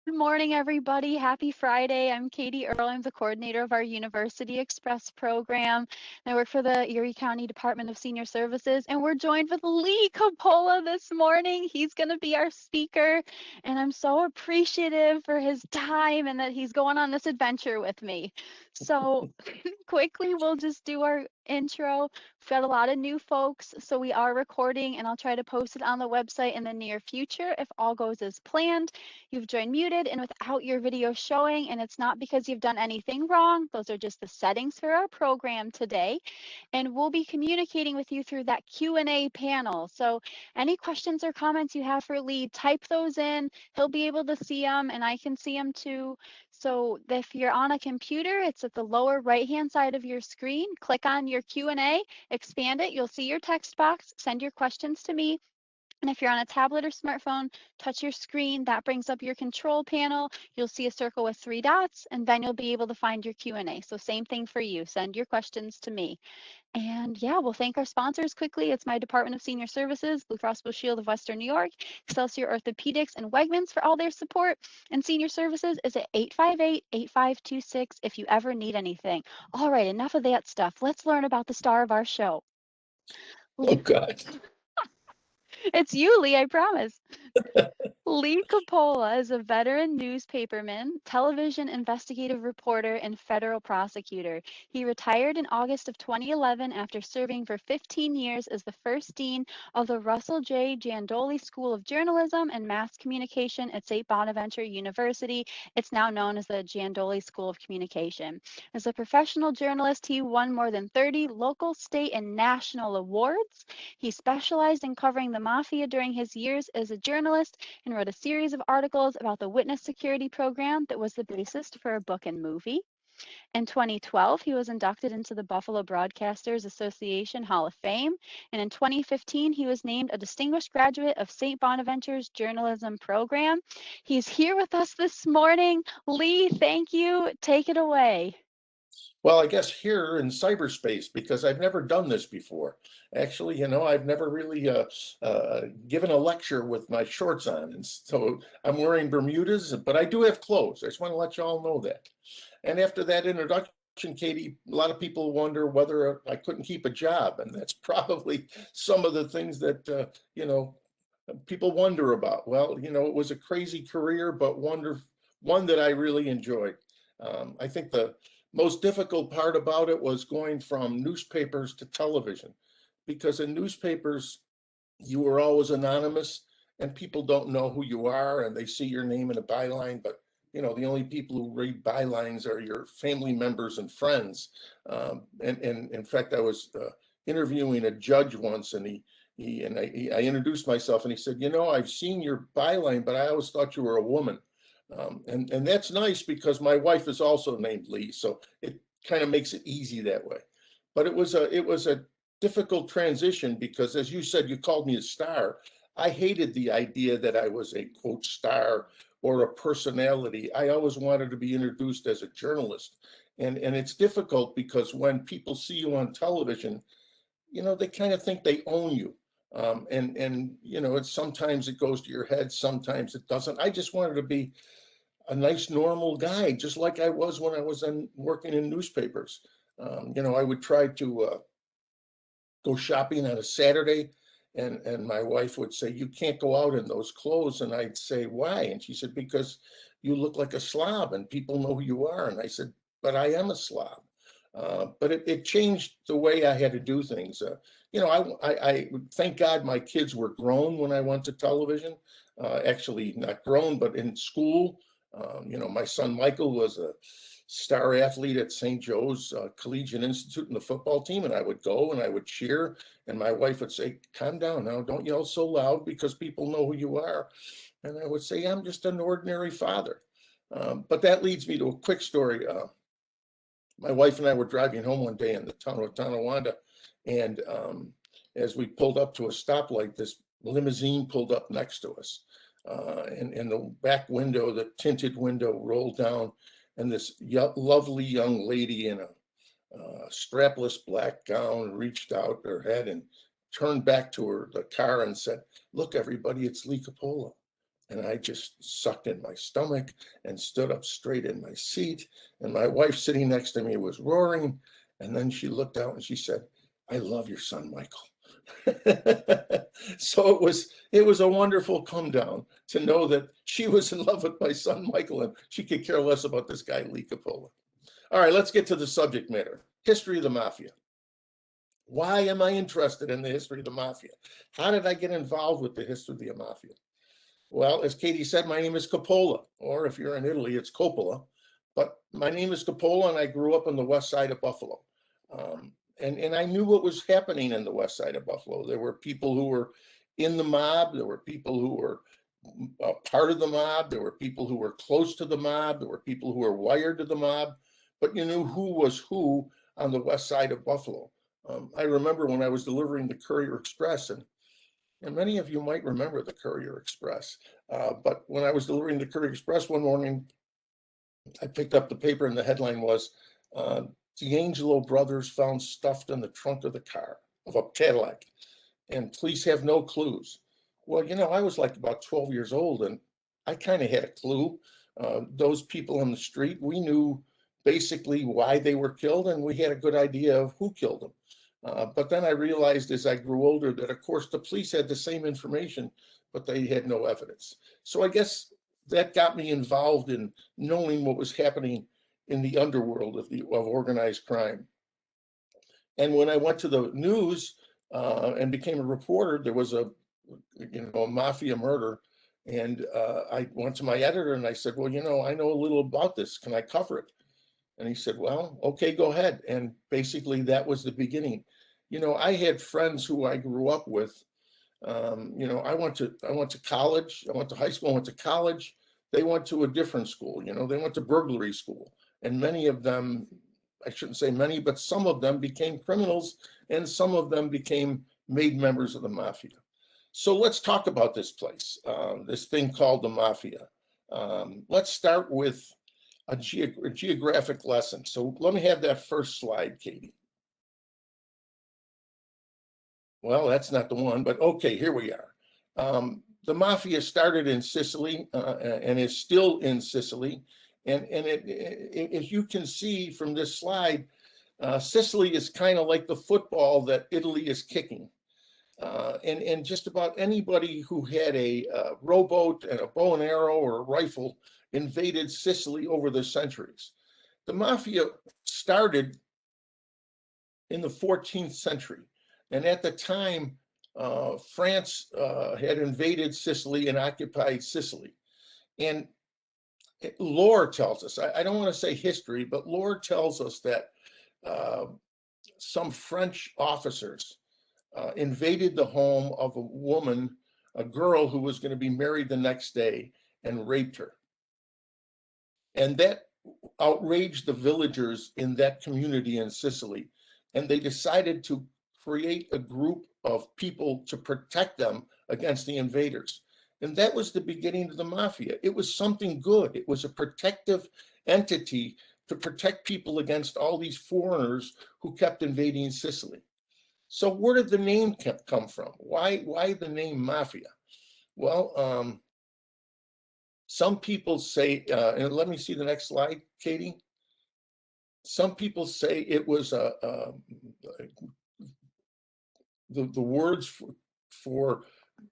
Good morning, everybody. Happy Friday. I'm Katie Earl. I'm the coordinator of our University Express program. And I work for the Erie County Department of Senior Services. And we're joined with Lee Coppola this morning. He's going to be our speaker. And I'm so appreciative for his time and that he's going on this adventure with me. So, quickly, we'll just do our intro. We've got a lot of new folks, so we are recording, and I'll try to post it on the website in the near future if all goes as planned. You've joined muted and without your video showing, and it's not because you've done anything wrong. Those are just the settings for our program today, and we'll be communicating with you through that Q&A panel. So any questions or comments you have for Lee, type those in. He'll be able to see them, and I can see them too. So if you're on a computer, it's at the lower right-hand side of your screen. Click on your Q&A, expand it. You'll see your text box. Send your questions to me. And if you're on a tablet or smartphone, touch your screen. That brings up your control panel. You'll see a circle with 3 dots, and then you'll be able to find your Q&A. So same thing for you. Send your questions to me. And yeah, we'll thank our sponsors quickly. It's my Department of Senior Services, Blue Cross Blue Shield of Western New York, Excelsior Orthopedics, and Wegmans for all their support. And Senior Services is at 858-8526 if you ever need anything. All right, enough of that stuff. Let's learn about the star of our show. Oh, God. It's you, Lee, I promise. Lee Coppola is a veteran newspaperman, television investigative reporter, and federal prosecutor. He retired in August of 2011 after serving for 15 years as the first dean of the Russell J. Jandoli School of Journalism and Mass Communication at St. Bonaventure University. It's now known as the Jandoli School of Communication. As a professional journalist, he won more than 30 local, state, and national awards. He specialized in covering the Mafia during his years as a journalist and wrote a series of articles about the witness security program that was the basis for a book and movie. In 2012, he was inducted into the Buffalo Broadcasters Association Hall of Fame. And in 2015, he was named a distinguished graduate of St. Bonaventure's journalism program. He's here with us this morning. Lee, thank you. Take it away. Well, I guess here in cyberspace, because I've never done this before. Actually, I've never really given a lecture with my shorts on. And so I'm wearing Bermudas, but I do have clothes. I just want to let you all know that. And after that introduction, Katie, a lot of people wonder whether I couldn't keep a job. And that's probably some of the things that, people wonder about. Well, it was a crazy career, but one that I really enjoyed. I think the most difficult part about it was going from newspapers to television, because in newspapers, you were always anonymous and people don't know who you are and they see your name in a byline, but the only people who read bylines are your family members and friends. And in fact, I was interviewing a judge once, and I introduced myself, and he said, I've seen your byline, but I always thought you were a woman. And that's nice because my wife is also named Lee, so it kind of makes it easy that way. But it was a difficult transition because, as you said, you called me a star. I hated the idea that I was a quote star or a personality. I always wanted to be introduced as a journalist, and it's difficult because when people see you on television, they kind of think they own you. And it's sometimes it goes to your head, sometimes it doesn't. I just wanted to be a nice normal guy, just like I was when I was working in newspapers. I would try to go shopping on a Saturday, and my wife would say, "You can't go out in those clothes," and I'd say, "Why?" And she said, "Because you look like a slob, and people know who you are." And I said, "But I am a slob." But it changed the way I had to do things. I thank God my kids were grown when I went to television. Actually, not grown, but in school. My son Michael was a star athlete at St. Joe's Collegiate Institute in the football team, and I would go and I would cheer, and my wife would say, "Calm down now, don't yell so loud because people know who you are." And I would say, "I'm just an ordinary father." But that leads me to a quick story. My wife and I were driving home one day in the town of Tonawanda, and as we pulled up to a stoplight, this limousine pulled up next to us. And the back window, the tinted window, rolled down, and this lovely young lady in a strapless black gown reached out her head and turned back to the car and said, "Look, everybody, it's Lee Coppola." And I just sucked in my stomach and stood up straight in my seat. And my wife sitting next to me was roaring. And then she looked out and she said, "I love your son, Michael." So it was a wonderful come down to know that she was in love with my son, Michael, and she could care less about this guy, Lee Coppola. All right, let's get to the subject matter. History of the Mafia. Why am I interested in the history of the Mafia? How did I get involved with the history of the Mafia? Well, as Katie said, my name is Coppola, or if you're in Italy, it's Coppola. But my name is Coppola, and I grew up on the west side of Buffalo. And I knew what was happening in the west side of Buffalo. There were people who were in the mob. There were people who were part of the mob. There were people who were close to the mob. There were people who were wired to the mob. But you knew who was who on the west side of Buffalo. I remember when I was delivering the Courier Express, and many of you might remember the Courier Express. But when I was delivering the Courier Express one morning, I picked up the paper and the headline was, "D'Angelo brothers found stuffed in the trunk of the car of a Cadillac, and police have no clues." Well, you know, I was like about 12 years old, and I kind of had a clue. Those people on the street, we knew basically why they were killed, and we had a good idea of who killed them. But then I realized as I grew older that, of course, the police had the same information, but they had no evidence. So I guess that got me involved in knowing what was happening in the underworld of organized crime. And when I went to the news and became a reporter, there was a mafia murder, and I went to my editor and I said, "Well, you know, I know a little about this. Can I cover it?" And he said, "Well, okay, go ahead." And basically that was the beginning. You know, I had friends who I grew up with. I went to college. I went to high school. I went to college. They went to a different school. You know, they went to burglary school, and many of them, I shouldn't say many, but some of them became criminals, and some of them became made members of the mafia. So let's talk about this place, this thing called the Mafia. Let's start with a geographic lesson. So let me have that first slide, Katie. Well, that's not the one, but okay, here we are. The Mafia started in Sicily and is still in Sicily. And as you can see from this slide, Sicily is kind of like the football that Italy is kicking. And just about anybody who had a rowboat and a bow and arrow or a rifle invaded Sicily over the centuries. The Mafia started in the 14th century. And at the time, France had invaded Sicily and occupied Sicily. And lore tells us, I don't want to say history, but lore tells us that some French officers invaded the home of a woman, a girl who was going to be married the next day, and raped her. And that outraged the villagers in that community in Sicily. And they decided to create a group of people to protect them against the invaders. And that was the beginning of the Mafia. It was something good. It was a protective entity to protect people against all these foreigners who kept invading Sicily. So where did the name come from? Why the name Mafia? Well, some people say, and let me see the next slide, Katie. Some people say it was the words for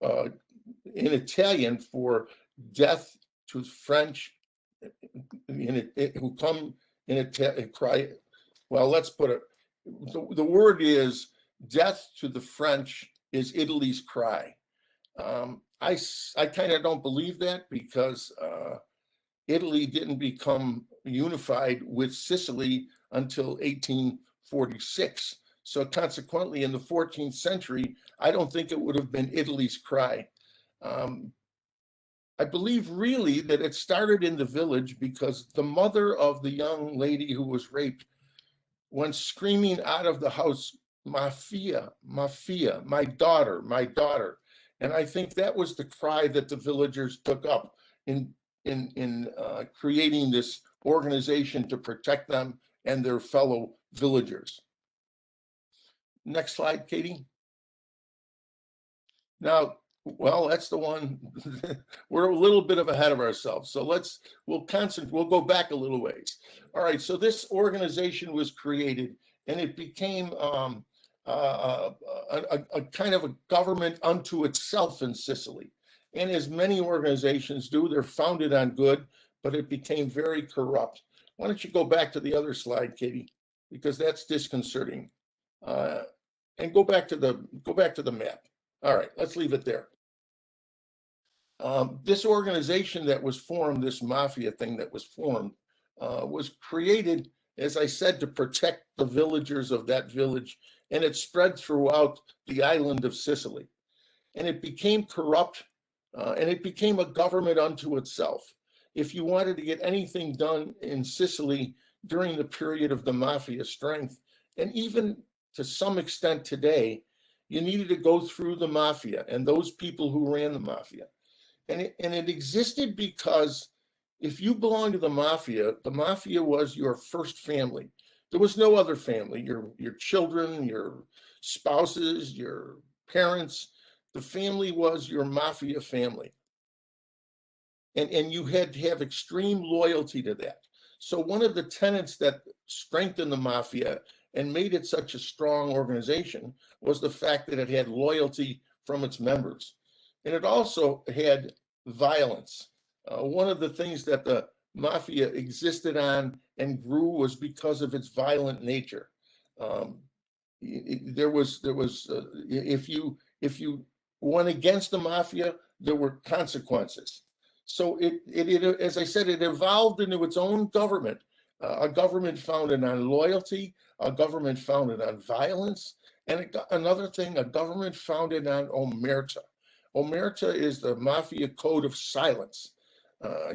in Italian for death to French who come in Italian cry. Well, let's put it. The word is death to the French is Italy's cry. I kind of don't believe that because Italy didn't become unified with Sicily until 1846. So consequently, in the 14th century, I don't think it would have been Italy's cry. I believe really that it started in the village because the mother of the young lady who was raped went screaming out of the house, "Mafia, Mafia, my daughter, my daughter." And I think that was the cry that the villagers took up in creating this organization to protect them and their fellow villagers. Next slide, Katie. Now, Well, that's the one. We're a little bit of ahead of ourselves. So we'll go back a little ways. All right. So this organization was created and it became a kind of a government unto itself in Sicily. And as many organizations do, they're founded on good, but it became very corrupt. Why don't you go back to the other slide, Katie, because that's disconcerting. And go back to the map. All right, let's leave it there. This organization that was formed, this mafia thing that was formed, was created, as I said, to protect the villagers of that village, and it spread throughout the island of Sicily. And it became corrupt, and it became a government unto itself. If you wanted to get anything done in Sicily during the period of the mafia strength, and even to some extent today, you needed to go through the mafia and those people who ran the mafia. And it existed because if you belonged to the mafia was your first family. There was no other family. Your children, your spouses, your parents, the family was your mafia family. And you had to have extreme loyalty to that. So one of the tenets that strengthened the mafia and made it such a strong organization was the fact that it had loyalty from its members. And it also had violence. One of the things that the mafia existed on and grew was because of its violent nature. If you went against the mafia, there were consequences. So as I said, it evolved into its own government, a government founded on loyalty, a government founded on violence, and another thing, a government founded on omerta. Omerta is the mafia code of silence.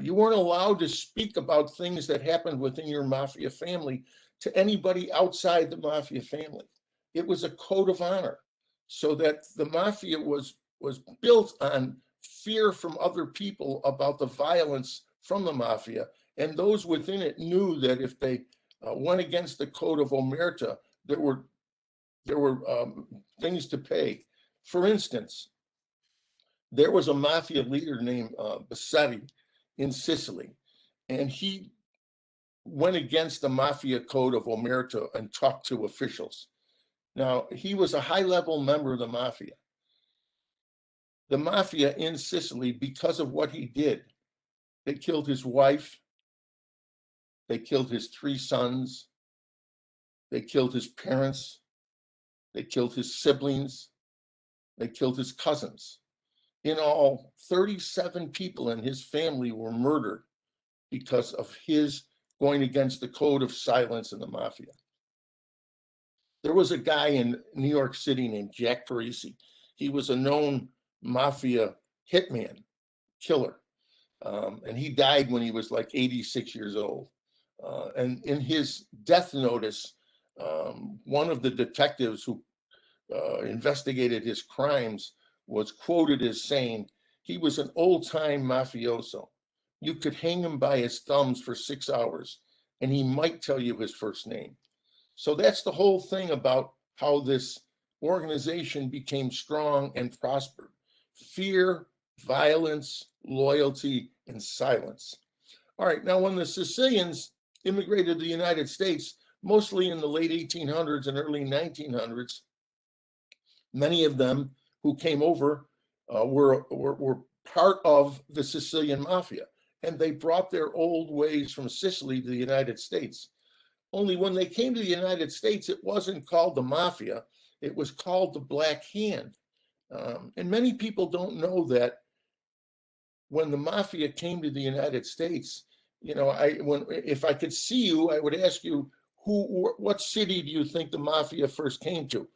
You weren't allowed to speak about things that happened within your mafia family to anybody outside the mafia family. It was a code of honor, so that the mafia was built on fear from other people about the violence from the mafia, and those within it knew that if they went against the code of omerta, there were things to pay. For instance, there was a mafia leader named Bassetti in Sicily, and he went against the mafia code of omerta and talked to officials. Now, he was a high-level member of the mafia. The mafia in Sicily, because of what he did, they killed his wife, they killed his 3 sons, they killed his parents, they killed his siblings, they killed his cousins. In all, 37 people in his family were murdered because of his going against the code of silence in the mafia. There was a guy in New York City named Jack Parisi. He was a known mafia hitman, killer. And he died when he was like 86 years old. And in his death notice, one of the detectives who investigated his crimes was quoted as saying, he was an old-time mafioso. You could hang him by his thumbs for 6 hours, and he might tell you his first name. So that's the whole thing about how this organization became strong and prospered. Fear, violence, loyalty, and silence. All right, now when the Sicilians immigrated to the United States, mostly in the late 1800s and early 1900s, many of them who came over were part of the Sicilian mafia, and they brought their old ways from Sicily to the United States. Only when they came to the United States, it wasn't called the mafia, it was called the Black Hand. And many people don't know that when the mafia came to the United States, if I could see you, I would ask you, what city do you think the mafia first came to?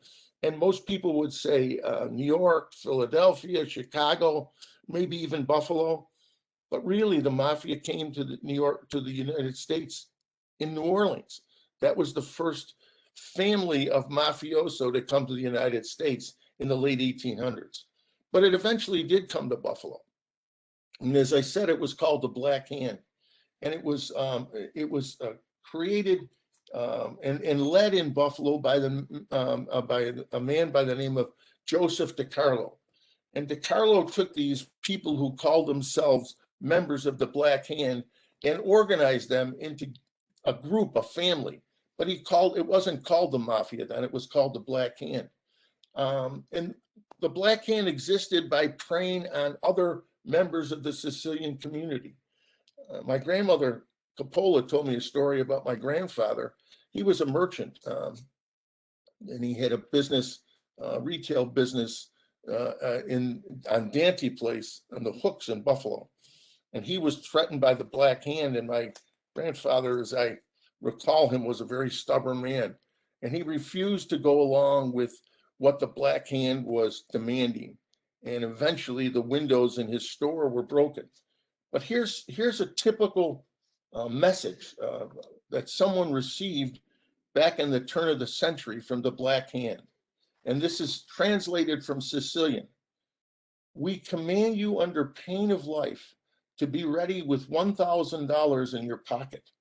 And most people would say New York, Philadelphia, Chicago, maybe even Buffalo. But really, the mafia came to the United States in New Orleans. That was the first family of mafioso to come to the United States in the late 1800s. But it eventually did come to Buffalo. And as I said, it was called the Black Hand. And it was created and led in Buffalo by a man by the name of Joseph DiCarlo. And DiCarlo took these people who called themselves members of the Black Hand and organized them into a group, a family. But it wasn't called the Mafia then, it was called the Black Hand. And the Black Hand existed by preying on other members of the Sicilian community. My grandmother, Coppola, told me a story about my grandfather. He was a merchant, and he had a business, retail business on Dante Place on the Hooks in Buffalo. And he was threatened by the Black Hand. And my grandfather, as I recall him, was a very stubborn man. And he refused to go along with what the Black Hand was demanding. And eventually the windows in his store were broken. But here's a typical message that someone received back in the turn of the century from the Black Hand. And this is translated from Sicilian. We command you under pain of life to be ready with $1,000 in your pocket.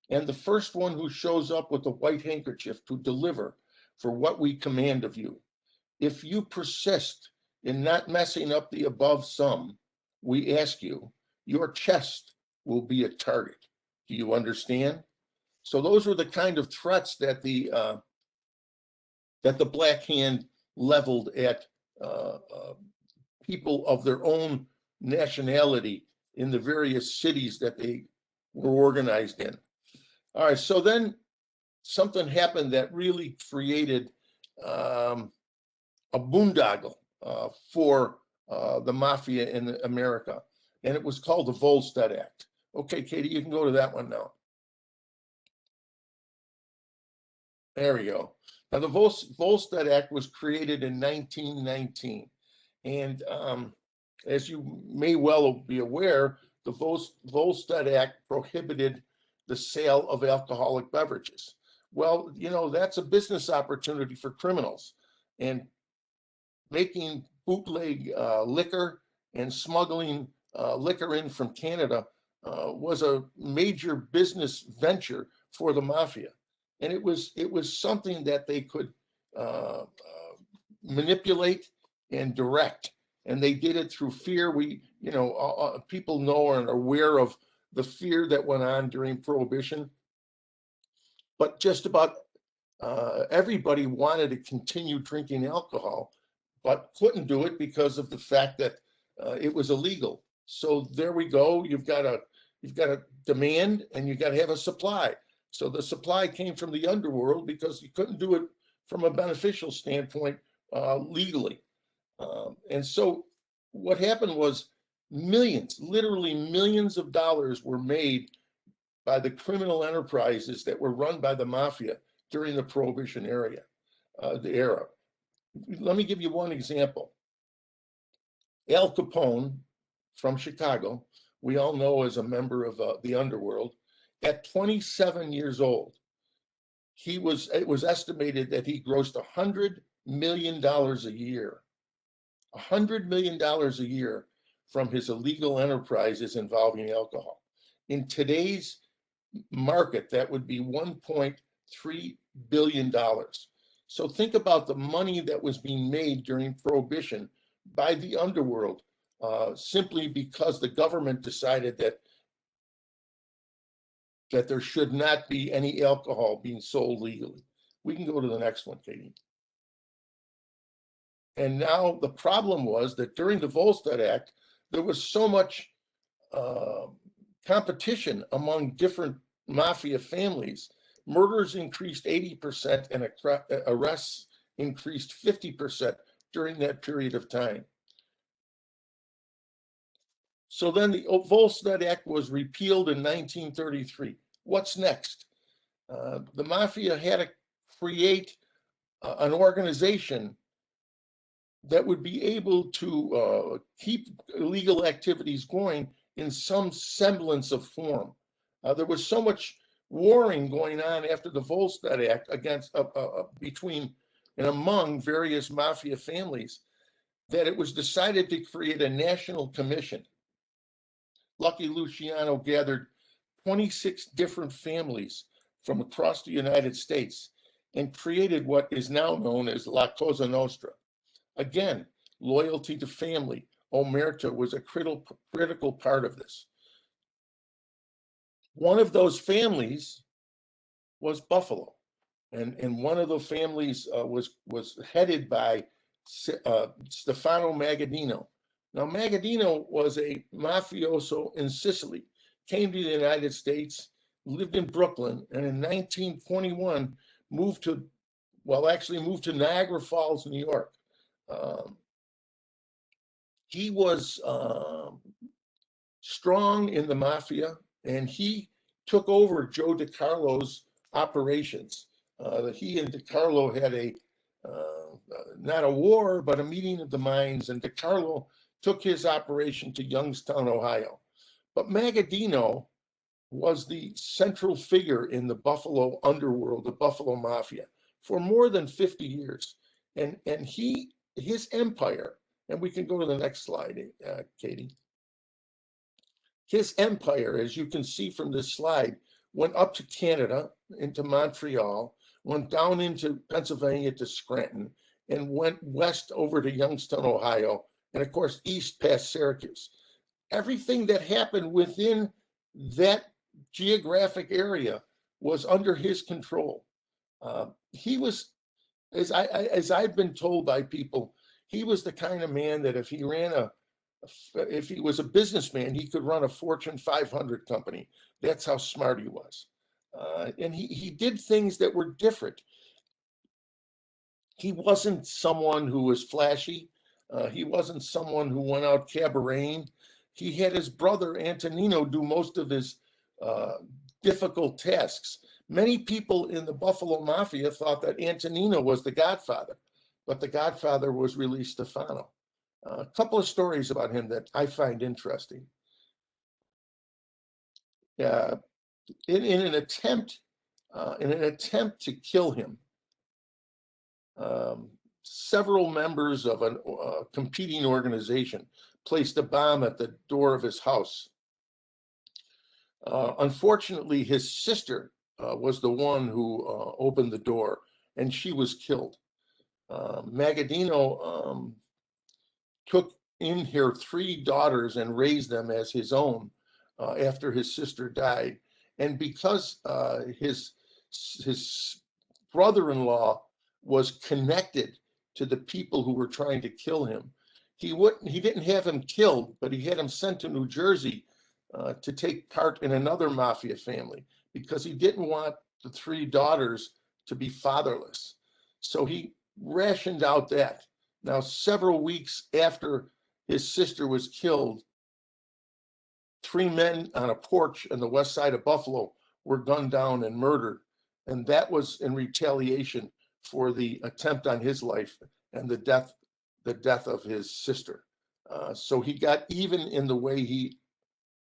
And the first one who shows up with a white handkerchief to deliver for what we command of you. If you persist in not messing up the above sum, we ask you, your chest will be a target. Do you understand? So those were the kind of threats that the Black Hand leveled at people of their own nationality in the various cities that they were organized in. All right, so then something happened that really created a boondoggle for the Mafia in America, and it was called the Volstead Act. Okay, Katie, you can go to that one now. There we go. Now, the Volstead Act was created in 1919, and as you may well be aware, the Volstead Act prohibited the sale of alcoholic beverages. Well, you know, that's a business opportunity for criminals, and making bootleg liquor and smuggling liquor in from Canada was a major business venture for the Mafia. And it was something that they could manipulate and direct, and they did it through fear. People know and are aware of the fear that went on during Prohibition, but just about everybody wanted to continue drinking alcohol, but couldn't do it because of the fact that it was illegal. So there we go. You've got a demand, and you've got to have a supply. So the supply came from the underworld because you couldn't do it from a beneficial standpoint legally. And so what happened was millions, literally millions of dollars were made by the criminal enterprises that were run by the Mafia during the Prohibition era. Let me give you one example. Al Capone from Chicago, we all know as a member of the underworld, at 27 years old, it was estimated that he grossed $100 million a year. $100 million a year from his illegal enterprises involving alcohol. In today's market, that would be $1.3 billion. So think about the money that was being made during Prohibition by the underworld, simply because the government decided that there should not be any alcohol being sold legally. We can go to the next one, Katie. And now the problem was that during the Volstead Act, there was so much competition among different Mafia families. Murders increased 80% and arrests increased 50% during that period of time. So then the Volstead Act was repealed in 1933. What's next? The Mafia had to create an organization that would be able to keep illegal activities going in some semblance of form. There was so much warring going on after the Volstead Act against between and among various Mafia families that it was decided to create a national commission. Lucky Luciano gathered 26 different families from across the United States and created what is now known as La Cosa Nostra. Again, loyalty to family, omerta, was a critical part of this. One of those families was Buffalo, and one of the families was headed by Stefano Magadino. Now, Magadino was a mafioso in Sicily, came to the United States, lived in Brooklyn, and in 1921 moved to Niagara Falls, New York. He was strong in the mafia, and he took over Joe DiCarlo's operations. He and DiCarlo had not a war, but a meeting of the minds, and DiCarlo took his operation to Youngstown, Ohio. But Magadino was the central figure in the Buffalo underworld, the Buffalo Mafia, for more than 50 years. And his empire, and we can go to the next slide, Katie. His empire, as you can see from this slide, went up to Canada, into Montreal, went down into Pennsylvania to Scranton, and went west over to Youngstown, Ohio, and of course, east past Syracuse. Everything that happened within that geographic area was under his control. He was, as I've been told by people, he was the kind of man that if he was a businessman, he could run a Fortune 500 company. That's how smart he was. And he did things that were different. He wasn't someone who was flashy. He wasn't someone who went out cabareting. He had his brother Antonino do most of his difficult tasks. Many people in the Buffalo Mafia thought that Antonino was the Godfather, but the Godfather was really Stefano. A couple of stories about him that I find interesting. In an attempt to kill him, several members of a competing organization placed a bomb at the door of his house. Unfortunately, his sister was the one who opened the door, and she was killed. Magadino took in her 3 daughters and raised them as his own after his sister died. And because his brother-in-law was connected to the people who were trying to kill him, he didn't have him killed, but he had him sent to New Jersey to take part in another mafia family, because he didn't want the 3 daughters to be fatherless. So he rationed out that. Now, several weeks after his sister was killed, 3 men on a porch on the west side of Buffalo were gunned down and murdered. And that was in retaliation for the attempt on his life and the death of his sister. So he got even in the way he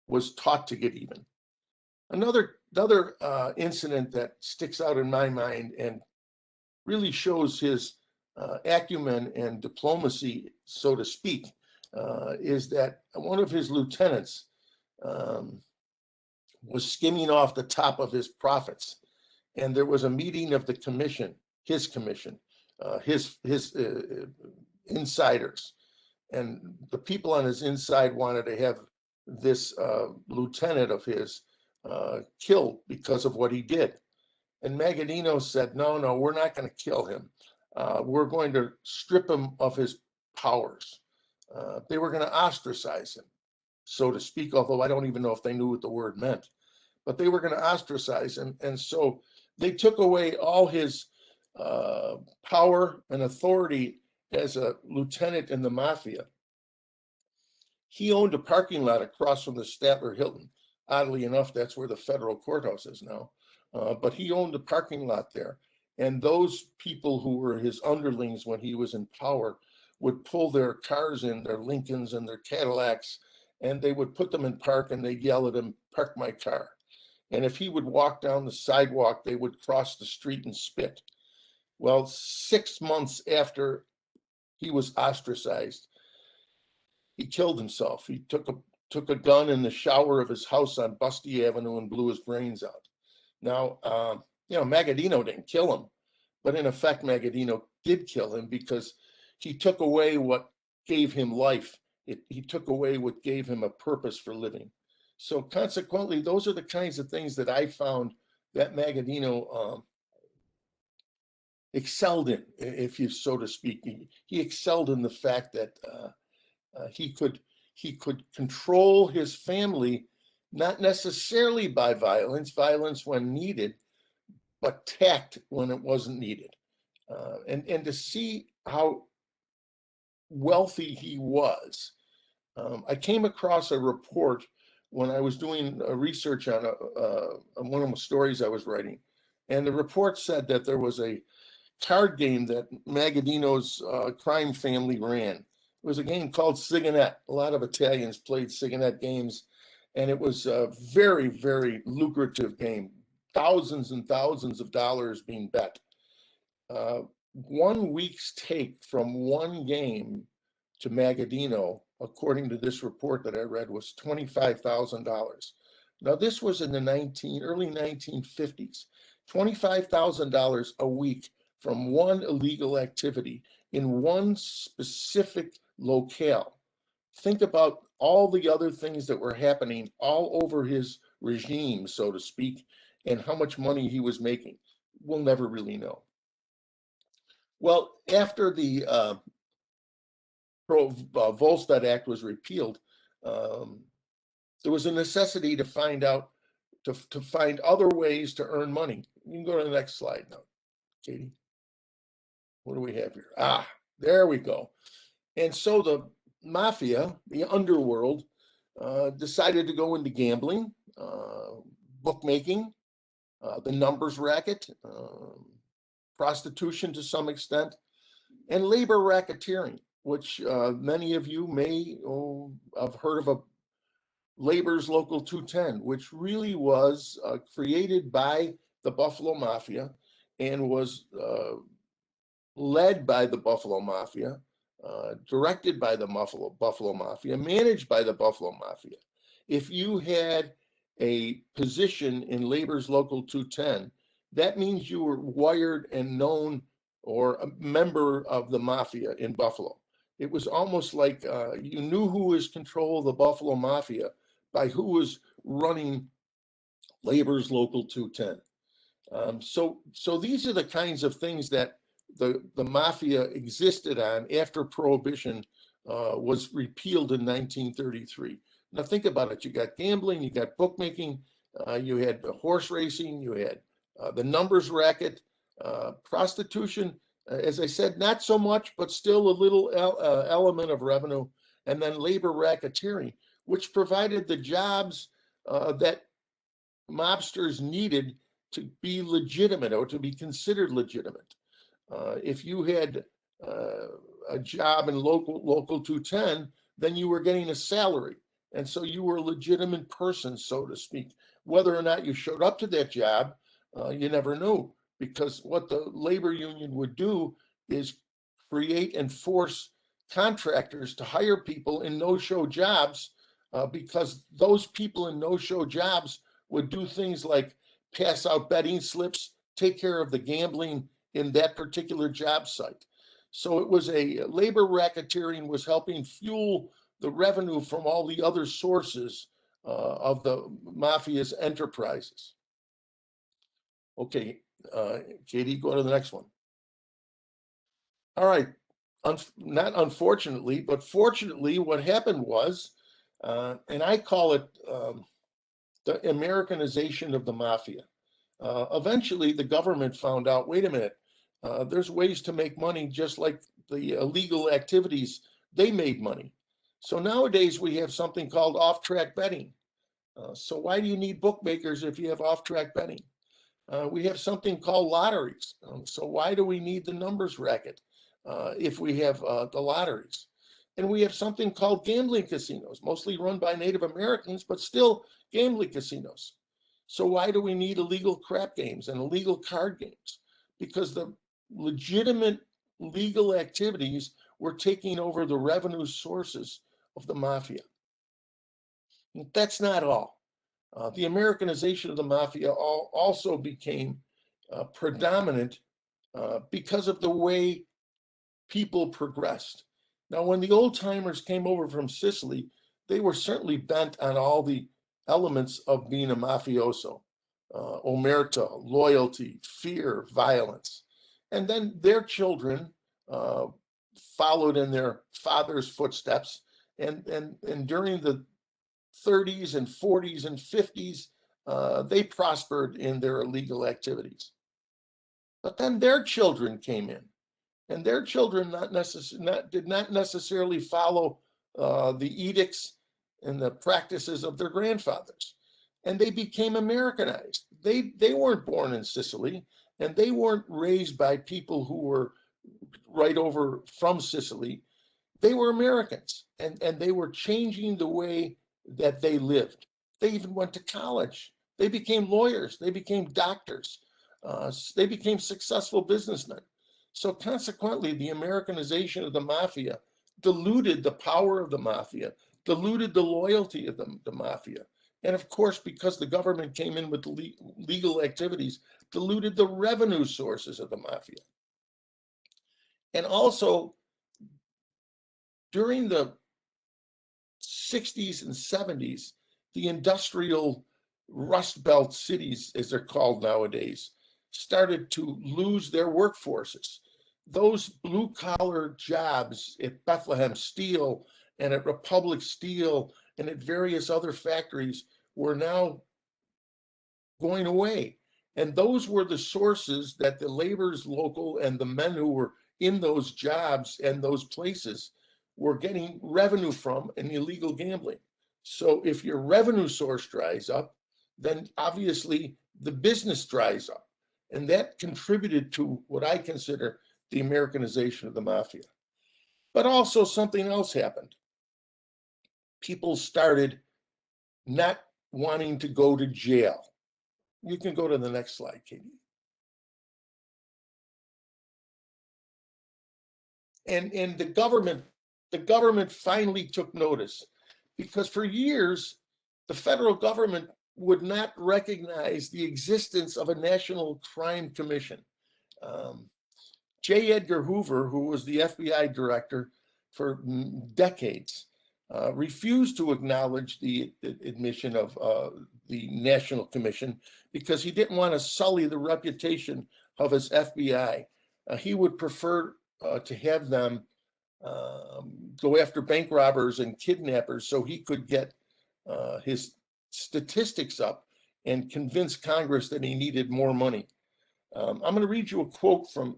was taught to get even. Another incident that sticks out in my mind and really shows his acumen and diplomacy, so to speak, is that one of his lieutenants was skimming off the top of his profits, and there was a meeting of the commission, his insiders, and the people on his inside wanted to have this lieutenant of his killed because of what he did. And Magadino said, no, we're not going to kill him. We're going to strip him of his powers. They were going to ostracize him, so to speak, although I don't even know if they knew what the word meant. But they were going to ostracize him. And so they took away all his power and authority as a lieutenant in the mafia. He owned a parking lot across from the Statler Hilton. Oddly enough, that's where the federal courthouse is now. But he owned a parking lot there. And those people who were his underlings when he was in power would pull their cars in, their Lincolns and their Cadillacs, and they would put them in park, and they'd yell at him, "Park my car." And if he would walk down the sidewalk, they would cross the street and spit. Well, 6 months after he was ostracized, he killed himself. He took a gun in the shower of his house on Busty Avenue and blew his brains out. Now, Magadino didn't kill him, but in effect, Magadino did kill him, because he took away what gave him life. He took away what gave him a purpose for living. So consequently, those are the kinds of things that I found that Magadino excelled in, if you so to speak. He excelled in the fact that he could control his family, not necessarily by violence when needed, but tact when it wasn't needed. And to see how wealthy he was, I came across a report when I was doing research on one of the stories I was writing, and the report said that there was a card game that Magadino's crime family ran. It was a game called Sigonette. A lot of Italians played Sigonette games, and it was a very, very lucrative game. Thousands and thousands of dollars being bet. 1 week's take from one game to Magadino, according to this report that I read, was $25,000. Now, this was in the early 1950s. $25,000 a week from one illegal activity in one specific locale. Think about all the other things that were happening all over his regime, so to speak, and how much money he was making. We'll never really know. Well, after the Volstead Act was repealed, there was a necessity to find out, to find other ways to earn money. You can go to the next slide now, Katie. What do we have here? Ah, there we go. And so the mafia, the underworld, decided to go into gambling, bookmaking, the numbers racket, prostitution to some extent, and labor racketeering, which many of you may have heard of a Labor's Local 210, which really was created by the Buffalo Mafia and was led by the Buffalo Mafia, directed by the Buffalo Mafia, managed by the Buffalo Mafia. If you had a position in Labor's Local 210, that means you were wired and known or a member of the Mafia in Buffalo. It was almost like you knew who was control of the Buffalo Mafia by who was running Labor's Local 210. So these are the kinds of things that the Mafia existed on after Prohibition was repealed in 1933. Now think about it. You got gambling, you got bookmaking, you had horse racing, you had the numbers racket, prostitution, as I said, not so much, but still a little element of revenue, and then labor racketeering, which provided the jobs that mobsters needed to be legitimate or to be considered legitimate. If you had a job in local 210, then you were getting a salary. And so you were a legitimate person, so to speak. Whether or not you showed up to that job, you never knew, because what the labor union would do is create and force contractors to hire people in no-show jobs, because those people in no-show jobs would do things like pass out betting slips, take care of the gambling in that particular job site. So it was labor racketeering was helping fuel the revenue from all the other sources of the Mafia's enterprises. Okay, Katie, go to the next one. All right, not unfortunately, but fortunately, what happened was, and I call it the Americanization of the Mafia. Eventually, the government found out, wait a minute, there's ways to make money just like the illegal activities, they made money. So nowadays we have something called off-track betting. So why do you need bookmakers if you have off-track betting? We have something called lotteries. So why do we need the numbers racket if we have the lotteries? And we have something called gambling casinos, mostly run by Native Americans, but still gambling casinos. So why do we need illegal crap games and illegal card games? Because the legitimate legal activities were taking over the revenue sources of the Mafia. That's not all. The Americanization of the Mafia also became predominant because of the way people progressed. Now, when the old timers came over from Sicily, they were certainly bent on all the elements of being a mafioso, omerta, loyalty, fear, violence. And then their children uh, followed in their father's footsteps. And during the 30s and 40s and 50s, they prospered in their illegal activities. But then their children came in, and their children did not necessarily follow the edicts and the practices of their grandfathers, and they became Americanized. They weren't born in Sicily, and they weren't raised by people who were right over from Sicily. They were Americans, and they were changing the way that they lived. They even went to college. They became lawyers. They became doctors. They became successful businessmen. So consequently, the Americanization of the mafia diluted the power of the mafia, diluted the loyalty of the mafia. And of course, because the government came in with legal activities, diluted the revenue sources of the mafia. And also, during the 60s and 70s, the industrial Rust Belt cities, as they're called nowadays, started to lose their workforces. Those blue collar jobs at Bethlehem Steel and at Republic Steel and at various other factories were now going away. And those were the sources that the laborers local and the men who were in those jobs and those places were getting revenue from in illegal gambling. So if your revenue source dries up, then obviously the business dries up. And that contributed to what I consider the Americanization of the mafia. But also something else happened. People started not wanting to go to jail. You can go to the next slide, Katie. And the government finally took notice, because for years the federal government would not recognize the existence of a national crime commission. J. Edgar Hoover, who was the FBI director for decades, refused to acknowledge the admission of the National Commission because he didn't want to sully the reputation of his FBI. He would prefer to have them go after bank robbers and kidnappers so he could get his statistics up and convince Congress that he needed more money. I'm going to read you a quote from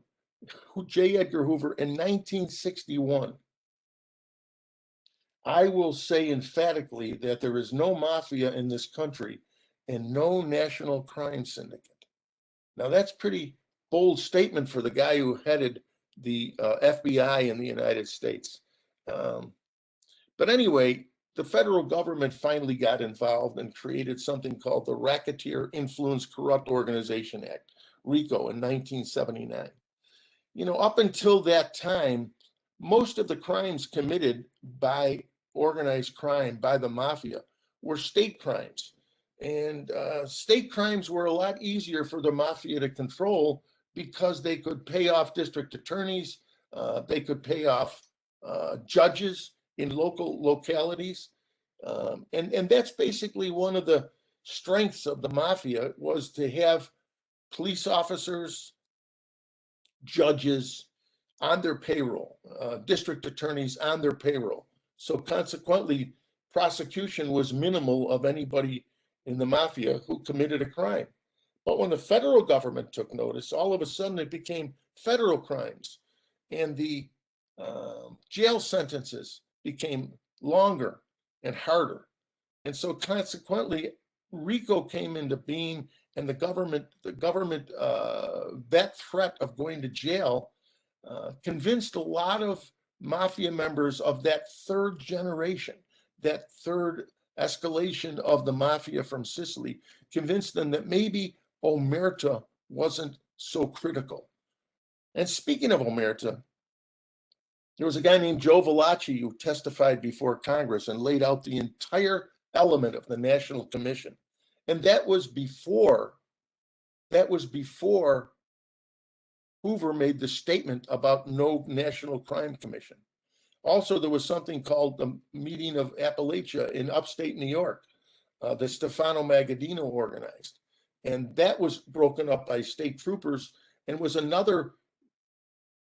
J. Edgar Hoover in 1961. I will say emphatically that there is no mafia in this country and no national crime syndicate. Now, that's pretty bold statement for the guy who headed the FBI in the United States. But anyway, the federal government finally got involved and created something called the Racketeer Influence Corrupt Organization Act, RICO, in 1979. You know, up until that time, most of the crimes committed by organized crime, by the mafia, were state crimes. And state crimes were a lot easier for the mafia to control because they could pay off district attorneys, they could pay off judges in local localities. And that's basically one of the strengths of the mafia, was to have police officers, judges on their payroll, district attorneys on their payroll. So consequently, prosecution was minimal of anybody in the mafia who committed a crime. But when the federal government took notice, all of a sudden it became federal crimes, and the jail sentences became longer and harder. And so consequently, RICO came into being, and the government, that threat of going to jail convinced a lot of mafia members of that third generation, that third escalation of the mafia from Sicily, convinced them that maybe omerta wasn't so critical. And speaking of omerta, there was a guy named Joe Volstead who testified before Congress and laid out the entire element of the National Commission. And that was before Hoover made the statement about no National Crime Commission. Also, there was something called the Meeting of Appalachia in upstate New York, that Stefano Magadino organized. And that was broken up by state troopers and was another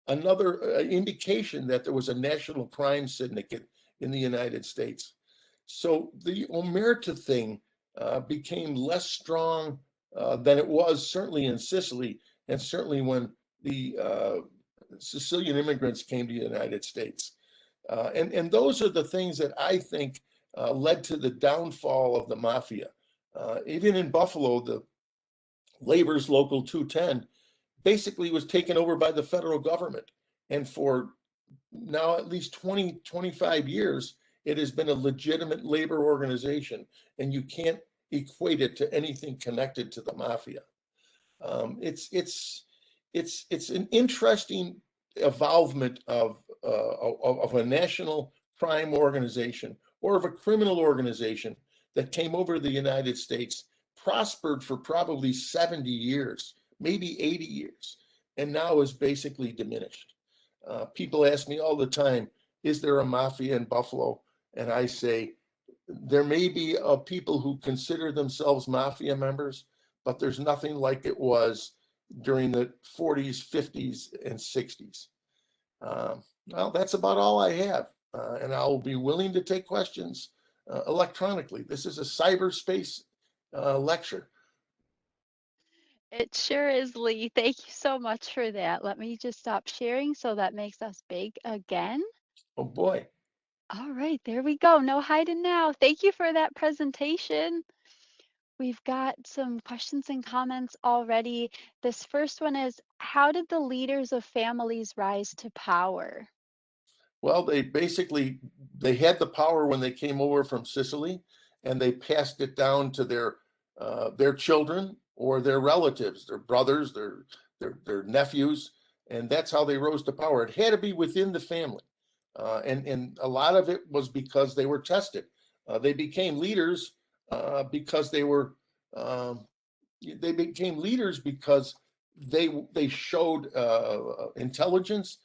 indication that there was a national crime syndicate in the United States. So the omerta thing became less strong than it was certainly in Sicily, and certainly when the Sicilian immigrants came to the United States. And those are the things that I think led to the downfall of the mafia. Even in Buffalo, the Labor's Local 210 basically was taken over by the federal government. And for now at least 20, 25 years, it has been a legitimate labor organization, and you can't equate it to anything connected to the mafia. It's an interesting evolvement of a national crime organization or of a criminal organization that came over to the United States, prospered for probably 70 years, maybe 80 years, and now is basically diminished. People ask me all the time, is there a mafia in Buffalo? And I say, there may be people who consider themselves mafia members, but there's nothing like it was during the 40s, 50s, and 60s. Well, that's about all I have. And I'll be willing to take questions electronically. This is a cyberspace lecture. It sure is, Lee. Thank you so much for that. Let me just stop sharing so that makes us big again. Oh boy. All right, there we go. No hiding now. Thank you for that presentation. We've got some questions and comments already. This first one is, how did the leaders of families rise to power? Well, they had the power when they came over from Sicily, and they passed it down to their children or their relatives, their brothers, their nephews, and that's how they rose to power. It had to be within the family, and a lot of it was because they were tested. They became leaders because they became leaders because they showed intelligence,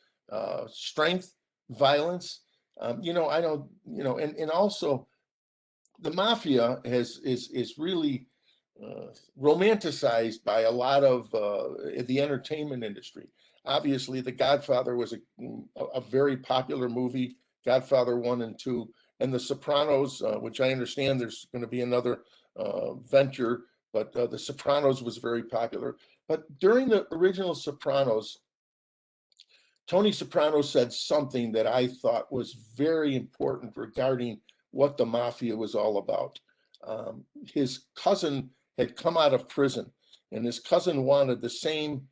strength, violence. I don't, and also the mafia is really romanticized by a lot of the entertainment industry. Obviously, The Godfather was a very popular movie, Godfather 1 and 2, and The Sopranos, which I understand there's going to be another venture, but The Sopranos was very popular. But during the original Sopranos, Tony Soprano said something that I thought was very important regarding what the mafia was all about. His cousin had come out of prison, and his cousin wanted the same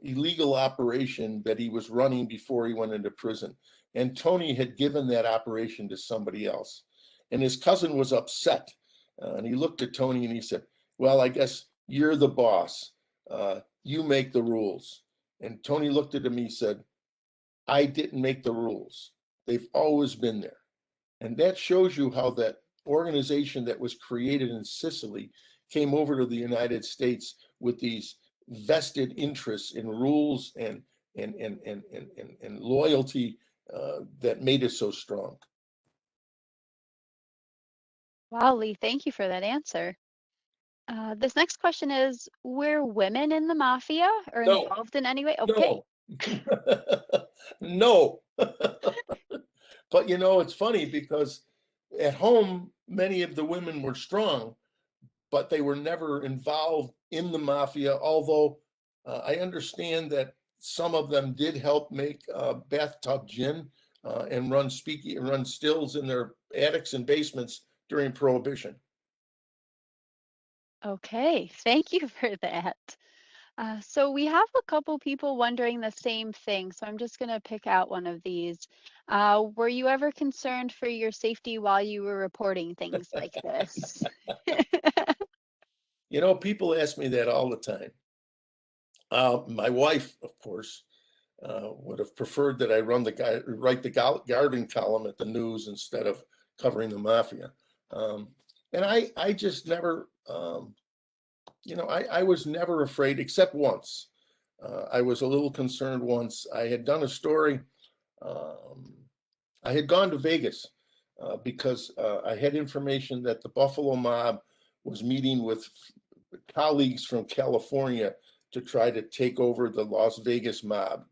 illegal operation that he was running before he went into prison. And Tony had given that operation to somebody else. And his cousin was upset. And he looked at Tony and he said, well, I guess you're the boss. You make the rules. And Tony looked at him and he said, I didn't make the rules. They've always been there. And that shows you how that organization that was created in Sicily came over to the United States with these vested interests in rules and loyalty that made it so strong. Wow, Lee, thank you for that answer. This next question is, were women in the mafia or No, involved in any way? Okay. no, no. But it's funny because at home, many of the women were strong, but they were never involved in the mafia, although I understand that some of them did help make bathtub gin and run stills in their attics and basements during Prohibition. Okay, thank you for that. So we have a couple people wondering the same thing, so I'm just going to pick out one of these. Were you ever concerned for your safety while you were reporting things like this? People ask me that all the time. My wife, of course, would have preferred that I write the garden column at the news instead of covering the mafia. And I just never, I was never afraid except once. I was a little concerned once. I had done a story I had gone to Vegas because I had information that the Buffalo mob was meeting with colleagues from California to try to take over the Las Vegas mob.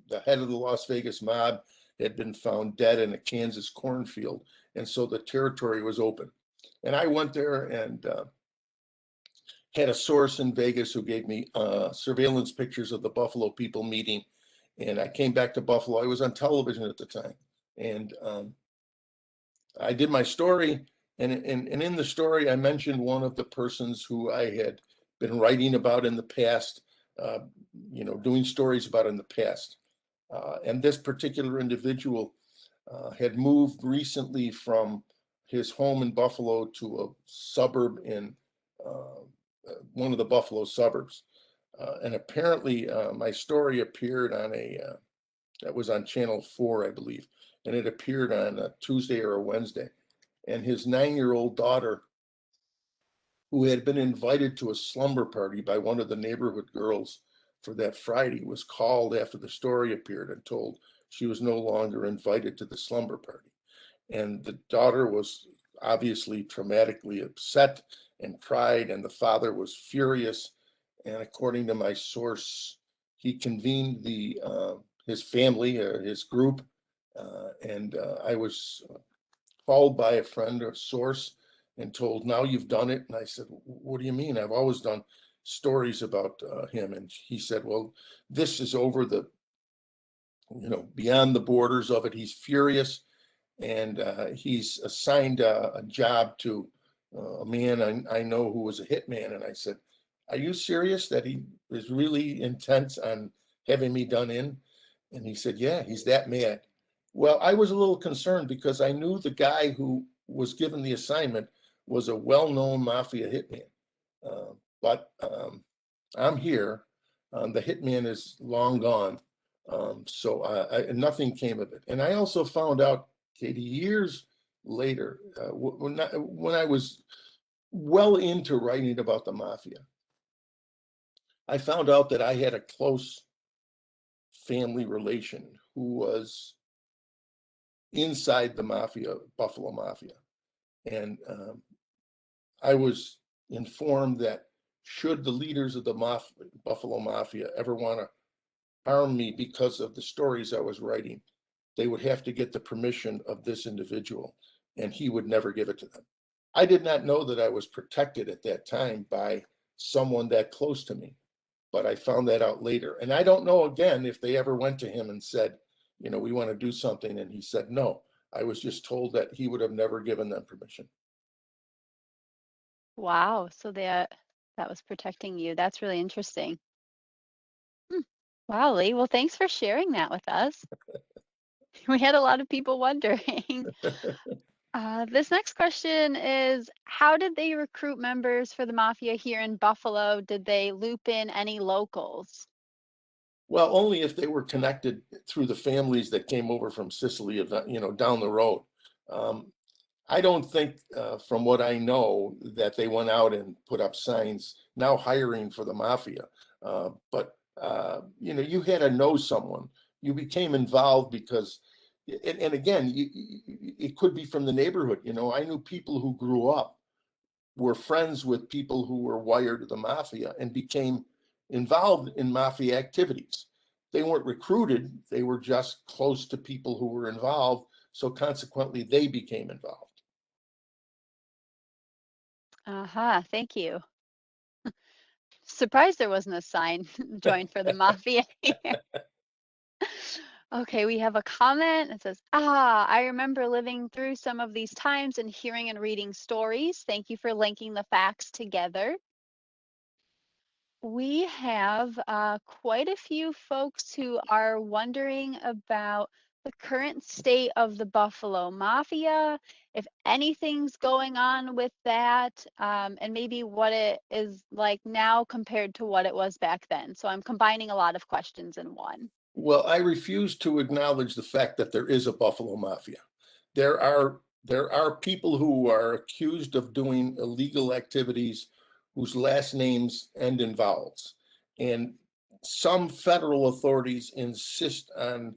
The head of the Las Vegas mob had been found dead in a Kansas cornfield, and so the territory was open. And I went there and had a source in Vegas who gave me surveillance pictures of the Buffalo people meeting. And I came back to Buffalo. I was on television at the time. And I did my story. And in the story, I mentioned one of the persons who I had been writing about in the past, doing stories about in the past. And this particular individual had moved recently from his home in Buffalo to a suburb in one of the Buffalo suburbs. And apparently my story appeared on that was on Channel 4, I believe, and it appeared on a Tuesday or a Wednesday. And his 9-year-old daughter, who had been invited to a slumber party by one of the neighborhood girls for that Friday, was called after the story appeared and told she was no longer invited to the slumber party. And the daughter was obviously traumatically upset and cried, and the father was furious. And according to my source, he convened his family, his group, and I was called by a friend or source and told, "Now you've done it." And I said, "What do you mean? I've always done stories about him." And he said, "Well, this is over beyond the borders of it. He's furious, and he's assigned a job to a man I know who was a hitman." And I said, "Are you serious that he is really intense on having me done in?" And he said, "Yeah, he's that mad." Well, I was a little concerned because I knew the guy who was given the assignment was a well-known mafia hitman. But I'm here. The hitman is long gone. So nothing came of it. And I also found out, Katie, years later, when I was well into writing about the mafia, I found out that I had a close family relation who was inside the mafia, Buffalo Mafia. And I was informed that should the leaders of the Buffalo Mafia ever want to harm me because of the stories I was writing, they would have to get the permission of this individual, and he would never give it to them. I did not know that I was protected at that time by someone that close to me, but I found that out later. And I don't know, again, if they ever went to him and said, "We want to do something," and he said no. I was just told that he would have never given them permission. Wow, so that was protecting you. That's really interesting. Hmm. Wow, Lee. Well, thanks for sharing that with us. We had a lot of people wondering. This next question is, how did they recruit members for the mafia here in Buffalo? Did they loop in any locals? Well, only if they were connected through the families that came over from Sicily, down the road. Um, I don't think, from what I know, that they went out and put up signs now hiring for the mafia. But you had to know someone. You became involved because, and again, it could be from the neighborhood. I knew people who grew up, were friends with people who were wired to the mafia and became involved in mafia activities. They weren't recruited, they were just close to people who were involved. So consequently, they became involved. Uh-huh, thank you. Surprised there wasn't a sign join for the mafia here. Okay, we have a comment. It says, I remember living through some of these times and hearing and reading stories. Thank you for linking the facts together. We have quite a few folks who are wondering about the current state of the Buffalo Mafia, if anything's going on with that, and maybe what it is like now compared to what it was back then. So I'm combining a lot of questions in one. Well, I refuse to acknowledge the fact that there is a Buffalo Mafia. There are people who are accused of doing illegal activities whose last names end in vowels. And some federal authorities insist on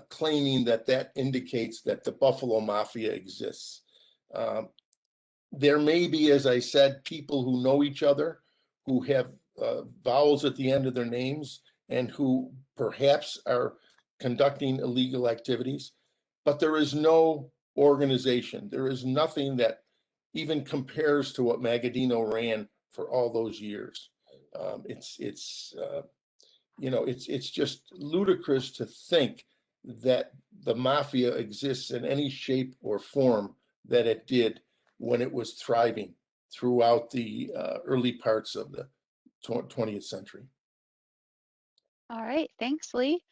claiming that that indicates that the Buffalo Mafia exists. There may be, as I said, people who know each other, who have vowels at the end of their names, and who perhaps are conducting illegal activities, but there is no organization. There is nothing that even compares to what Magadino ran for all those years. It's just ludicrous to think that the mafia exists in any shape or form that it did when it was thriving throughout the early parts of the 20th century. All right, thanks, Lee.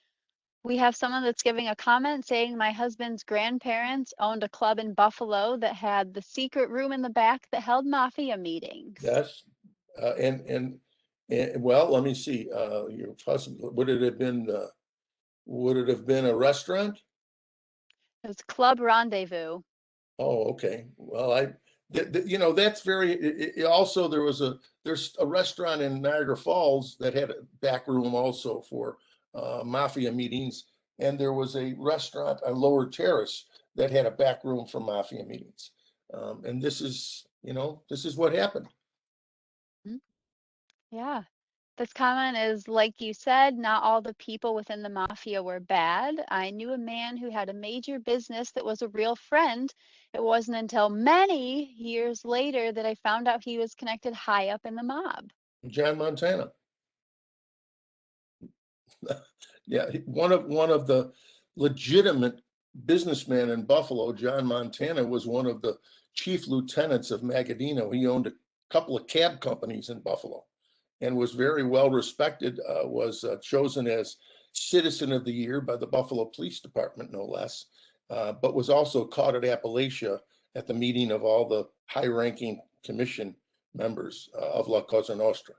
We have someone that's giving a comment saying my husband's grandparents owned a club in Buffalo that had the secret room in the back that held mafia meetings. Yes, and well, let me see. Would it have been a restaurant? It was Club Rendezvous. Oh, okay. Well, that's very. Also, there's a restaurant in Niagara Falls that had a back room also for mafia meetings, and there was a restaurant on Lower Terrace that had a back room for mafia meetings. And this is what happened. Yeah. This comment is, like you said, not all the people within the mafia were bad. I knew a man who had a major business that was a real friend. It wasn't until many years later that I found out he was connected high up in the mob. John Montana. Yeah, one of the legitimate businessmen in Buffalo, John Montana, was one of the chief lieutenants of Magadino. He owned a couple of cab companies in Buffalo and was very well respected, was chosen as Citizen of the Year by the Buffalo Police Department, no less, but was also caught at Appalachia at the meeting of all the high-ranking commission members of La Cosa Nostra.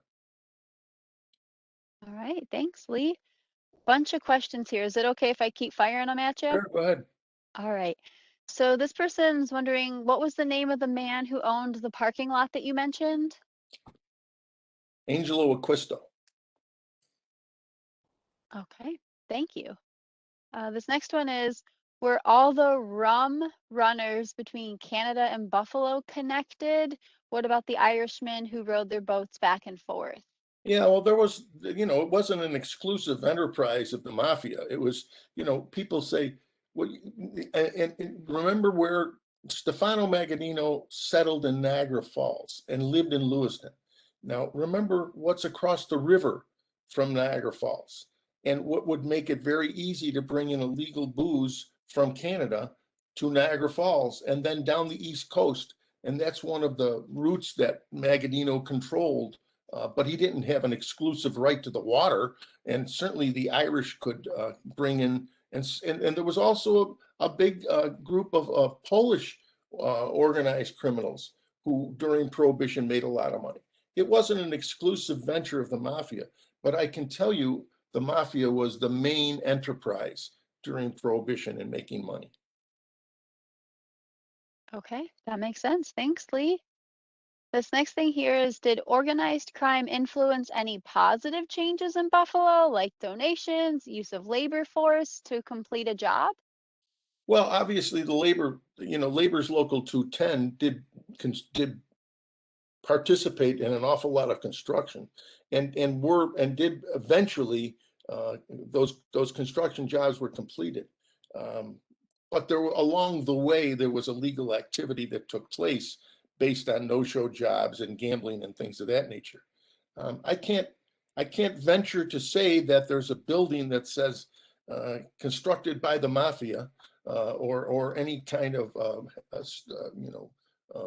All right, thanks, Lee. Bunch of questions here. Is it okay if I keep firing them at you? Sure, go ahead. All right. So this person's wondering, what was the name of the man who owned the parking lot that you mentioned? Angelo Acquisto. Okay, thank you. This next one is, were all the rum runners between Canada and Buffalo connected? What about the Irishmen who rode their boats back and forth? Yeah, well, there was, it wasn't an exclusive enterprise of the mafia. It was, people say, well, and remember where Stefano Magadino settled in Niagara Falls and lived in Lewiston. Now, remember what's across the river from Niagara Falls and what would make it very easy to bring in illegal booze from Canada to Niagara Falls and then down the East Coast. And that's one of the routes that Magadino controlled. But he didn't have an exclusive right to the water, and certainly the Irish could bring in, and there was also a big group of Polish organized criminals who during Prohibition made a lot of money. It wasn't an exclusive venture of the mafia, but I can tell you the mafia was the main enterprise during Prohibition in making money. Okay, that makes sense. Thanks, Lee. This next thing here is, did organized crime influence any positive changes in Buffalo, like donations, use of labor force to complete a job? Well, obviously the Labor's Local 210 did participate in an awful lot of construction, and did eventually those construction jobs were completed. But along the way there was illegal activity that took place based on no-show jobs and gambling and things of that nature. I can't venture to say that there's a building that says constructed by the mafia or any kind of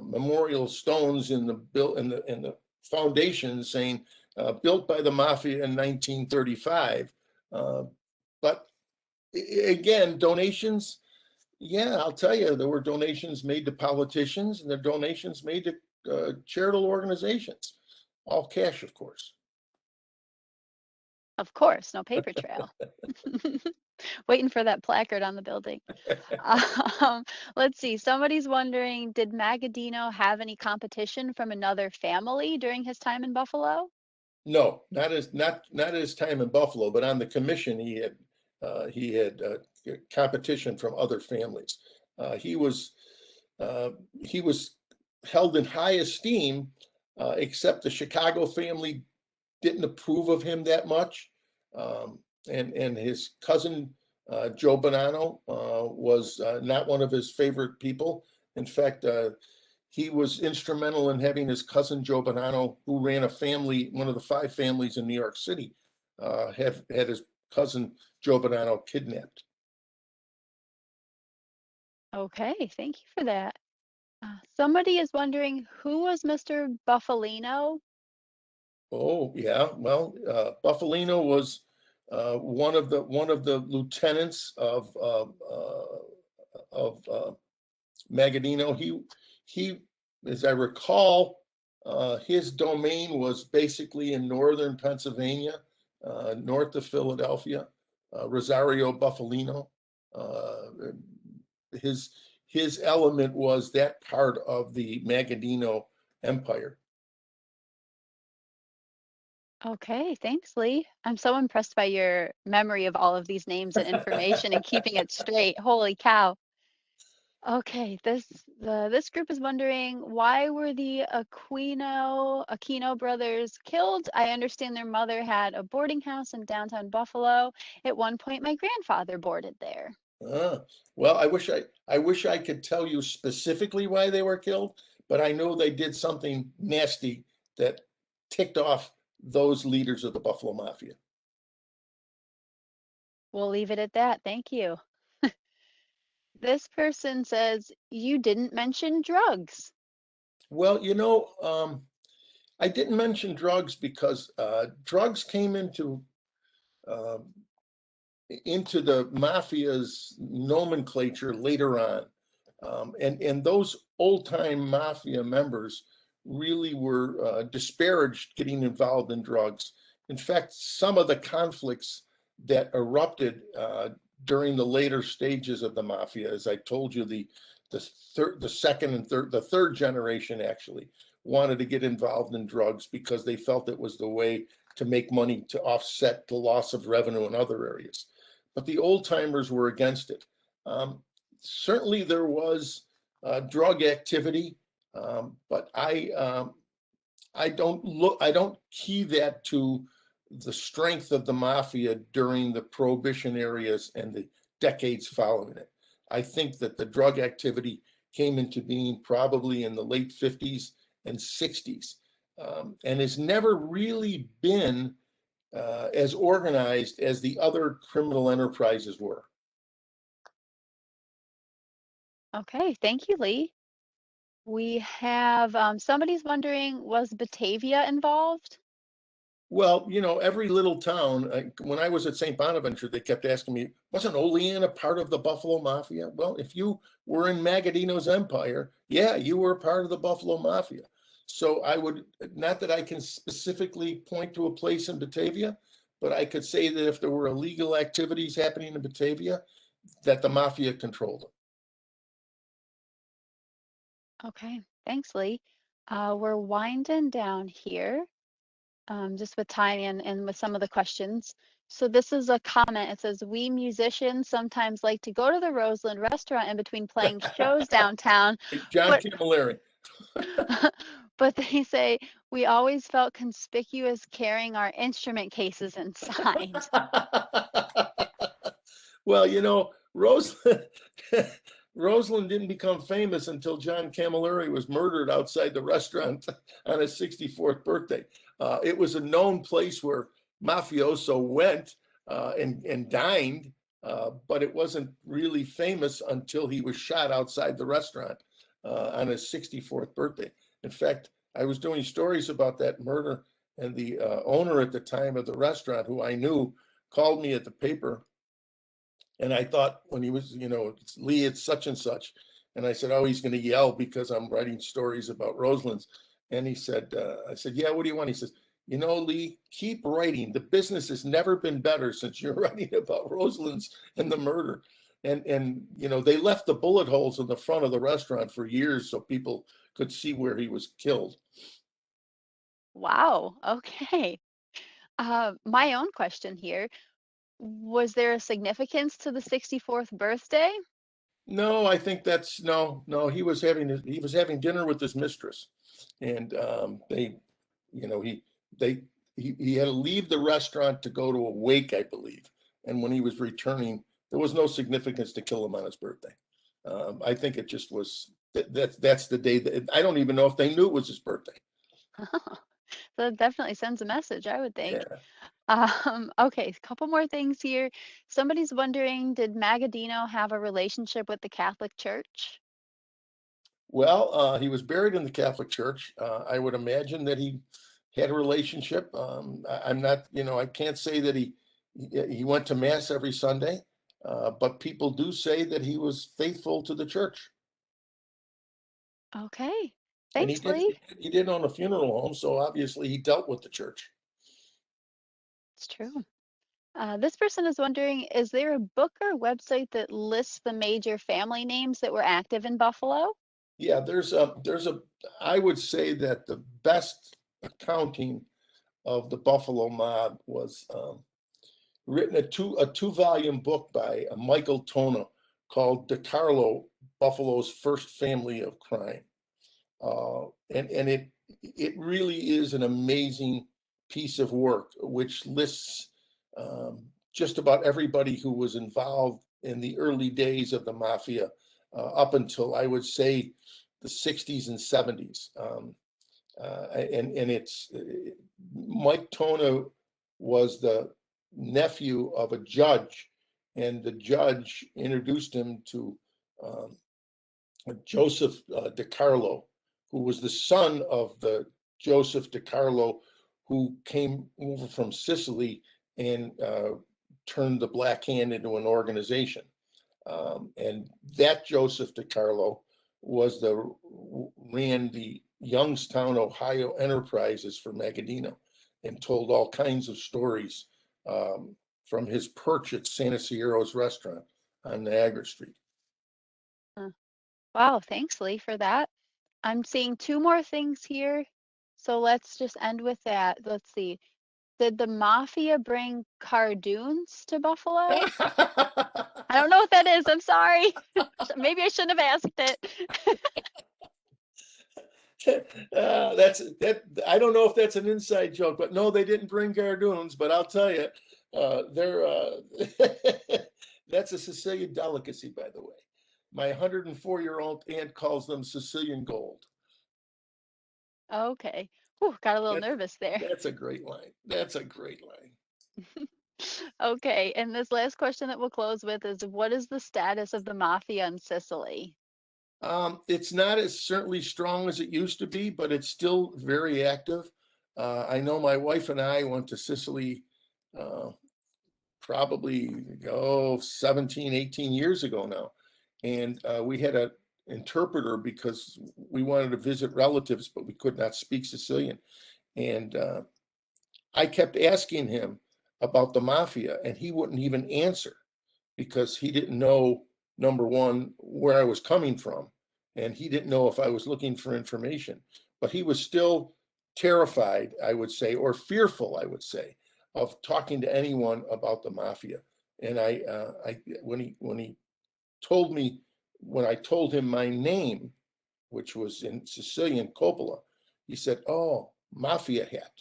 memorial stones in the foundation saying built by the mafia in 1935. But again, donations. Yeah, I'll tell you, there were donations made to politicians and there were donations made to charitable organizations, all cash, of course. Of course, no paper trail. Waiting for that placard on the building. Let's see, somebody's wondering, did Magadino have any competition from another family during his time in Buffalo? No, not his time in Buffalo, but on the commission he had competition from other families. He was held in high esteem, except the Chicago family didn't approve of him that much. And his cousin, Joe Bonanno, was not one of his favorite people. In fact, he was instrumental in having his cousin, Joe Bonanno, who ran a family, one of the 5 families in New York City, had his cousin, Joe Bonanno, kidnapped. Okay, thank you for that. Somebody is wondering, who was Mr. Buffalino? Oh, yeah. Well, Buffalino was one of the lieutenants of Magadino. He, as I recall, his domain was basically in northern Pennsylvania, north of Philadelphia. Rosario Buffalino. His element was that part of the Magadino Empire. Okay, thanks, Lee. I'm so impressed by your memory of all of these names and information and keeping it straight. Holy cow. Okay, this group is wondering, why were the Aquino brothers killed? I understand their mother had a boarding house in downtown Buffalo. At one point, my grandfather boarded there. Well, I wish I could tell you specifically why they were killed, but I know they did something nasty that ticked off those leaders of the Buffalo Mafia. We'll leave it at that. Thank you. This person says, you didn't mention drugs. Well, I didn't mention drugs because drugs came uh, into the mafia's nomenclature later on. And those old time mafia members really were disparaged getting involved in drugs. In fact, some of the conflicts that erupted during the later stages of the mafia, as I told you, the second and third, the third generation actually wanted to get involved in drugs because they felt it was the way to make money to offset the loss of revenue in other areas. But the old timers were against it. Certainly there was drug activity, but I don't key that to the strength of the mafia during the prohibition areas and the decades following it. I think that the drug activity came into being probably in the late 50s and 60s, and has never really been as organized as the other criminal enterprises were. Okay, thank you, Lee. We have somebody's wondering, was Batavia involved? Well, every little town, when I was at St. Bonaventure, they kept asking me, wasn't Olean a part of the Buffalo Mafia? Well, if you were in Magadino's empire, yeah, you were a part of the Buffalo Mafia. So I would, not that I can specifically point to a place in Batavia, but I could say that if there were illegal activities happening in Batavia, that the Mafia controlled them. Okay, thanks, Lee. We're winding down here, just with time and with some of the questions. So this is a comment. It says, we musicians sometimes like to go to the Roseland restaurant in between playing shows downtown, John but Camilleri. but they say we always felt conspicuous carrying our instrument cases inside. Well, Roseland, Roseland didn't become famous until John Camilleri was murdered outside the restaurant on his 64th birthday. It was a known place where mafioso went and dined, but it wasn't really famous until he was shot outside the restaurant on his 64th birthday. In fact, I was doing stories about that murder, and the owner at the time of the restaurant, who I knew, called me at the paper. And I thought, when he was, it's Lee, it's such and such. And I said, oh, he's going to yell because I'm writing stories about Roseland's. And he said, I said, yeah, what do you want? He says, Lee, keep writing. The business has never been better since you're writing about Roseland's and the murder. And they left the bullet holes in the front of the restaurant for years so people could see where he was killed. Wow, okay. My own question here. Was there a significance to the 64th birthday? No, I think that's no. He was having dinner with his mistress, and you know, they he had to leave the restaurant to go to a wake, I believe. And when he was returning, there was no significance to kill him on his birthday. I think it just was that's the day that I don't even know if they knew it was his birthday. That definitely sends a message, I would think. Yeah. Okay, a couple more things here. Somebody's wondering, did Magadino have a relationship with the Catholic Church? Well, he was buried in the Catholic Church. I would imagine that he had a relationship. I'm not, I can't say that he went to mass every Sunday, but people do say that he was faithful to the church, Okay, and thanks, Lee. he did own a funeral home, so obviously he dealt with the church. It's true. This person is wondering, is there a book or website that lists the major family names that were active in Buffalo? Yeah, I would say that the best accounting of the Buffalo mob was written a two-volume book by Michael Tona called DeCarlo, Buffalo's First Family of Crime. And it really is an amazing piece of work, which lists just about everybody who was involved in the early days of the mafia, up until I would say the 60s and 70s. And it's Mike Tona was the nephew of a judge, and the judge introduced him to um, Joseph DiCarlo, who was the son of the Joseph DiCarlo who came over from Sicily and turned the Black Hand into an organization. And that Joseph DiCarlo ran the Youngstown, Ohio enterprises for Magadino and told all kinds of stories from his perch at Santa Ciero's restaurant on Niagara Street. Uh, Wow, thanks, Lee, for that. I'm seeing two more things here. So let's just end with that. Let's see. Did the Mafia bring cardoons to Buffalo? I don't know what that is. I'm sorry. Maybe I shouldn't have asked it. That's that. I don't know if that's an inside joke, but no, they didn't bring Gardoons. But I'll tell you, they're that's a Sicilian delicacy, by the way. My 104-year-old aunt calls them Sicilian gold. Okay. Whew, got a little That's nervous there. that's a great line. That's a great line. Okay, and this last question that we'll close with is, what is the status of the Mafia in Sicily? It's not as certainly strong as it used to be, but it's still very active. I know my wife and I went to Sicily uh, probably 17, 18 years ago now. And we had an interpreter because we wanted to visit relatives, but we could not speak Sicilian. And I kept asking him about the mafia, and he wouldn't even answer because he didn't know, number one, where I was coming from, and he didn't know if I was looking for information. But he was still terrified, I would say, or fearful, I would say, of talking to anyone about the mafia. And when he told me, when I told him my name, which was in Sicilian Coppola, he said, "Oh, Mafia hat,"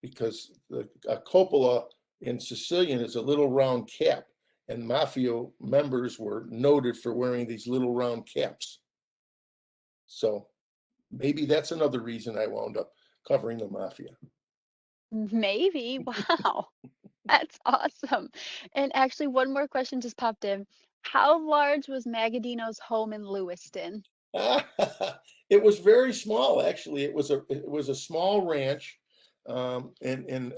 because the Coppola in Sicilian is a little round cap, and Mafia members were noted for wearing these little round caps. So maybe that's another reason I wound up covering the Mafia. Maybe. Wow. That's awesome. And actually, one more question just popped in. How large was Magadino's home in Lewiston? It was very small, actually. It was a small ranch, and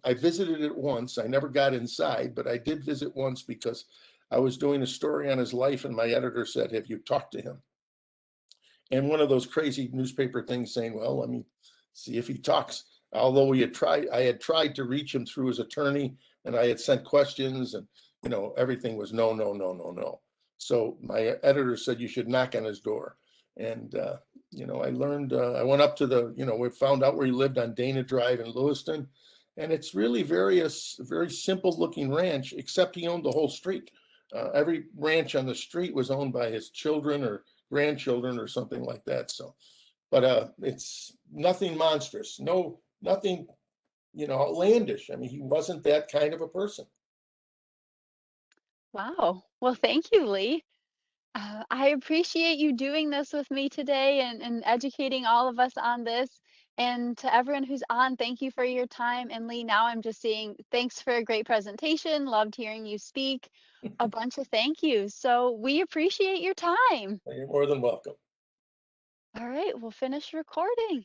I visited it once. I never got inside, but I did visit once because I was doing a story on his life, and my editor said, "Have you talked to him?" And one of those crazy newspaper things saying, "Well, let me see if he talks." Although I had tried to reach him through his attorney, and I had sent questions, and everything was no, no, no, no, no. So my editor said you should knock on his door, and I learned. I went up to we found out where he lived on Dana Drive in Lewiston, and it's really very simple looking ranch, except he owned the whole street. Every ranch on the street was owned by his children or grandchildren or something like that. So, but it's nothing monstrous, nothing, outlandish. I mean, he wasn't that kind of a person. Wow. Well, thank you, Lee. I appreciate you doing this with me today and educating all of us on this. And to everyone who's on, thank you for your time. And Lee, now I'm just saying thanks for a great presentation. Loved hearing you speak. A bunch of thank yous. So we appreciate your time. You're more than welcome. All right, we'll finish recording.